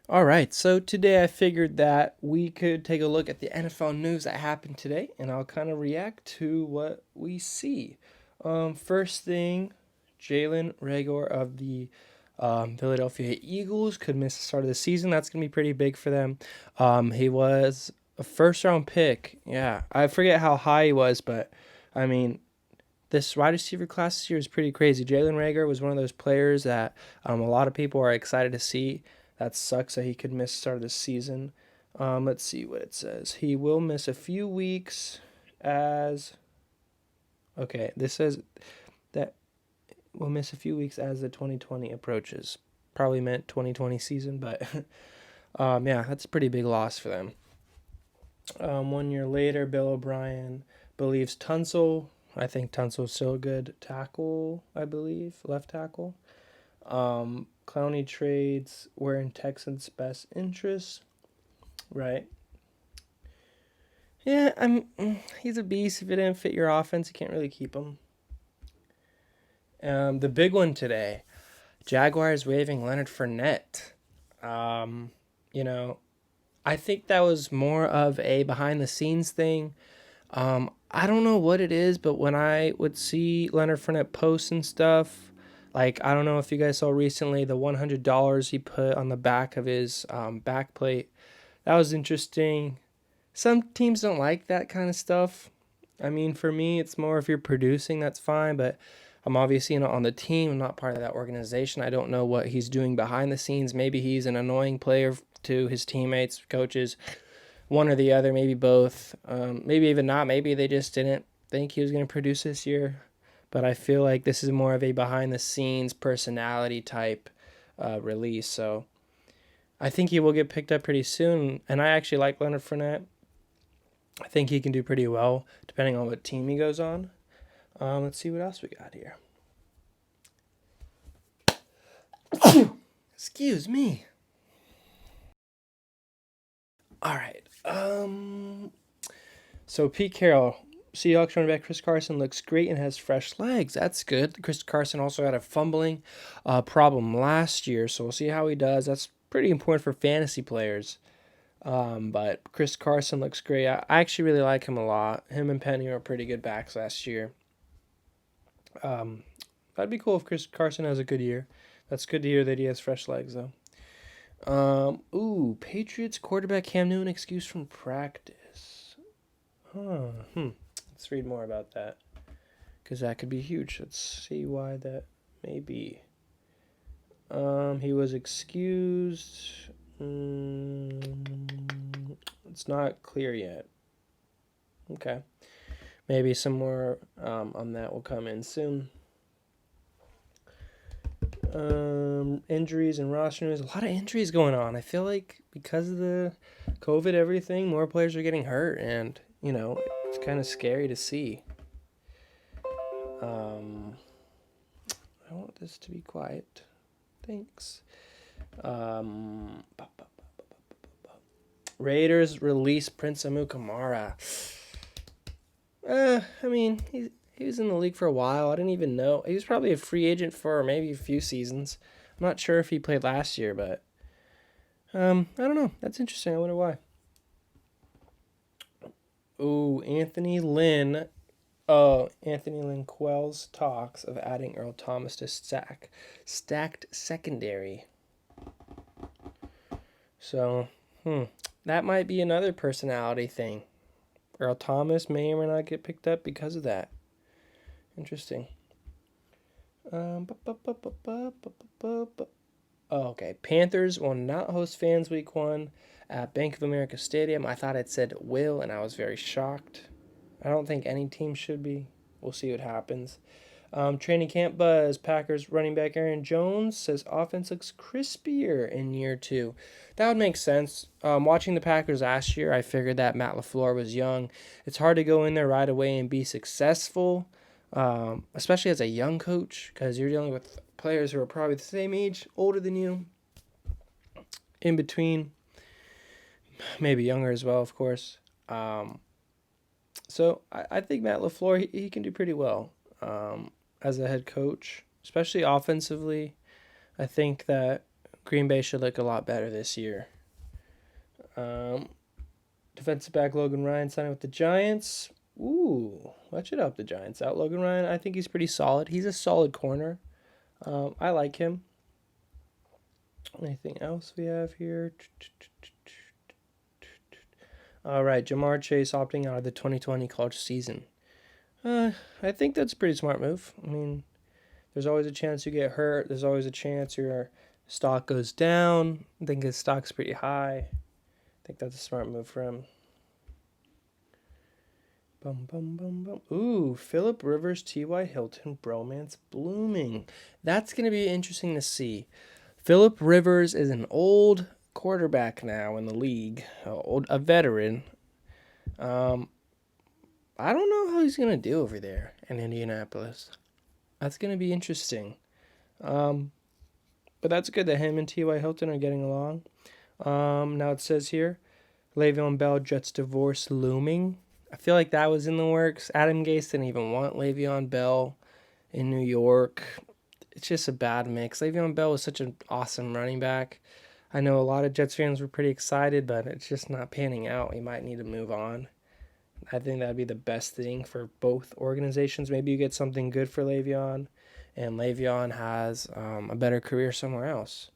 All right, so today I figured that we could take a look at the NFL news that happened today, and I'll kind of react to what we see. First thing, Jalen Reagor of the Philadelphia Eagles could miss the start of the season. That's going to be pretty big for them. He was a first round pick. Yeah, I forget how high he was, but I mean, this wide receiver class this year is pretty crazy. Jalen Reagor was one of those players that a lot of people are excited to see. That sucks that he could miss the start of the season. Let's see what it says. He will miss a few weeks as. Okay, this says that will miss a few weeks as the 2020 approaches. Probably meant 2020 season, but yeah, that's a pretty big loss for them. 1 year later, Bill O'Brien believes Tunsil. I think Tunsil's still a good tackle, I believe, left tackle. Clowney trades were in Texans' best interest, right? Yeah, he's a beast. If it didn't fit your offense, you can't really keep him. The big one today, Jaguars waiving Leonard Fournette. Um, you know, I think that was more of a behind the scenes thing. I don't know what it is, but when I would see Leonard Fournette posts and stuff, like I don't know if you guys saw recently the $100 he put on the back of his back plate. That was interesting. Some teams don't like that kind of stuff. I mean, for me, it's more if you're producing, that's fine, but I'm obviously not on the team. I'm not part of that organization. I don't know what he's doing behind the scenes. Maybe he's an annoying player to his teammates, coaches, one or the other, maybe both. Maybe even not. Maybe they just didn't think he was going to produce this year. But I feel like this is more of a behind the scenes personality type release. So I think he will get picked up pretty soon. And I actually like Leonard Fournette. I think he can do pretty well depending on what team he goes on. Let's see what else we got here. Excuse me. All right. So Pete Carroll, Seahawks running back Chris Carson looks great and has fresh legs. That's good. Chris Carson also had a fumbling problem last year, so we'll see how he does. That's pretty important for fantasy players. But Chris Carson looks great. I actually really like him a lot. Him and Penny were pretty good backs last year. Um, that'd be cool if Chris Carson has a good year. That's good to hear that he has fresh legs, though. Patriots quarterback Cam Newton excused from practice. Huh. Let's read more about that because that could be huge. Let's see why that may be. He was excused. It's not clear yet. Okay. Maybe some more on that will come in soon. Injuries and roster news. A lot of injuries going on. I feel like because of the COVID everything, more players are getting hurt, and it's kind of scary to see. I want this to be quiet. Thanks. Um, Raiders release Prince Amukamara. I mean, he was in the league for a while. I didn't even know. He was probably a free agent for maybe a few seasons. I'm not sure if he played last year, but I don't know. That's interesting. I wonder why. Ooh, Anthony Lynn. Oh, Anthony Lynn quells talks of adding Earl Thomas to stacked secondary. So, that might be another personality thing. Earl Thomas may or may not get picked up because of that. Interesting. Okay. Panthers will not host fans week 1 at Bank of America Stadium. I thought it said will, and I was very shocked. I don't think any team should be. We'll see what happens. Training camp buzz. Packers running back Aaron Jones says offense looks crispier in year 2. That would make sense. Watching the Packers last year, I figured that Matt LaFleur was young. It's hard to go in there right away and be successful, especially as a young coach, because you're dealing with players who are probably the same age, older than you, in between, maybe younger as well, of course. So I think Matt LaFleur, he can do pretty well as a head coach, especially offensively. I think that Green Bay should look a lot better this year. Defensive back Logan Ryan signing with the Giants. Ooh, that should help the Giants out. Logan Ryan, I think he's pretty solid. He's a solid corner. I like him. Anything else we have here? All right, Jamar Chase opting out of the 2020 college season. I think that's a pretty smart move. I mean, there's always a chance you get hurt. There's always a chance your stock goes down. I think his stock's pretty high. I think that's a smart move for him. Bum, bum, bum, bum. Ooh, Phillip Rivers, T.Y. Hilton, bromance blooming. That's going to be interesting to see. Phillip Rivers is an old quarterback now in the league, a veteran. I don't know how he's going to do over there in Indianapolis. That's going to be interesting. But that's good that him and T.Y. Hilton are getting along. Now it says here, Le'Veon Bell, Jets divorce looming. I feel like that was in the works. Adam Gase didn't even want Le'Veon Bell in New York. It's just a bad mix. Le'Veon Bell was such an awesome running back. I know a lot of Jets fans were pretty excited, but it's just not panning out. He might need to move on. I think that'd be the best thing for both organizations. Maybe you get something good for Le'Veon, and Le'Veon has a better career somewhere else.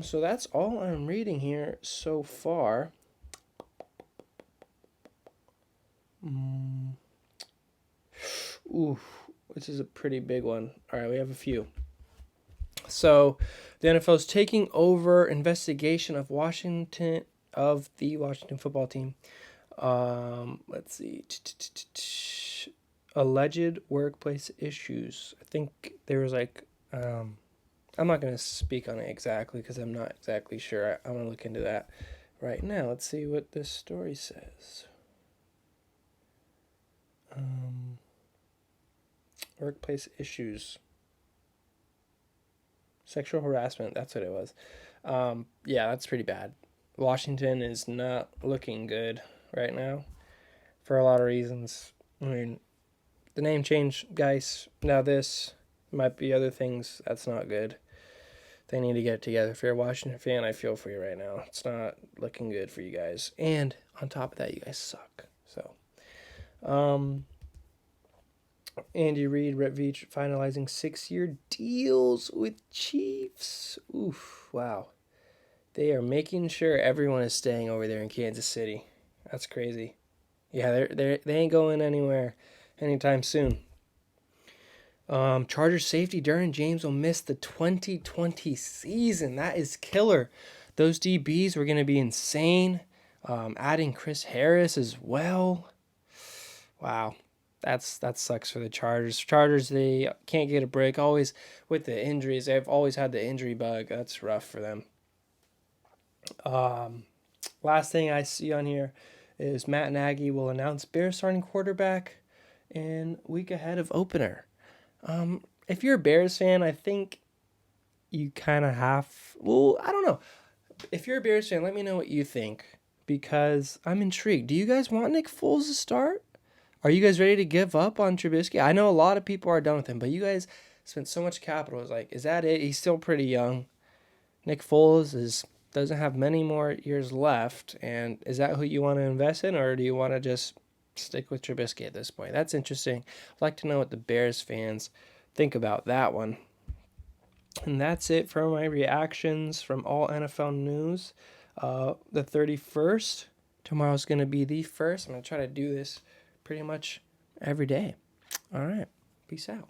So that's all I'm reading here so far. Ooh, this is a pretty big one. All right, we have a few. So the NFL is taking over investigation of the Washington football team. Let's see. Alleged workplace issues. I think there was I'm not going to speak on it exactly because I'm not exactly sure. I'm going to look into that right now. Let's see what this story says. Workplace issues. Sexual harassment, that's what it was. Yeah, that's pretty bad. Washington is not looking good right now for a lot of reasons. I mean, the name change, guys. Now this might be other things. That's not good. They need to get it together. If you're a Washington fan, I feel for you right now. It's not looking good for you guys. And on top of that, you guys suck. So, Andy Reid, Rhett Veach finalizing 6-year deals with Chiefs. Oof, wow. They are making sure everyone is staying over there in Kansas City. That's crazy. Yeah, they ain't going anywhere anytime soon. Chargers safety Derwin James will miss the 2020 season. That is killer. Those DBs were going to be insane. Adding Chris Harris as well. Wow. That sucks for the Chargers. Chargers, they can't get a break. Always with the injuries. They've always had the injury bug. That's rough for them. Last thing I see on here is Matt Nagy will announce Bears starting quarterback in week ahead of opener. If you're a Bears fan, I think you kind of have... Well, I don't know. If you're a Bears fan, let me know what you think. Because I'm intrigued. Do you guys want Nick Foles to start? Are you guys ready to give up on Trubisky? I know a lot of people are done with him, but you guys spent so much capital. It's like, is that it? He's still pretty young. Nick Foles doesn't have many more years left. And is that who you want to invest in? Or do you want to just stick with Trubisky at this point? That's interesting. I'd like to know what the Bears fans think about that one. And that's it for my reactions from all NFL news. The 31st. Tomorrow's going to be the 1st. I'm going to try to do this pretty much every day. All right. Peace out.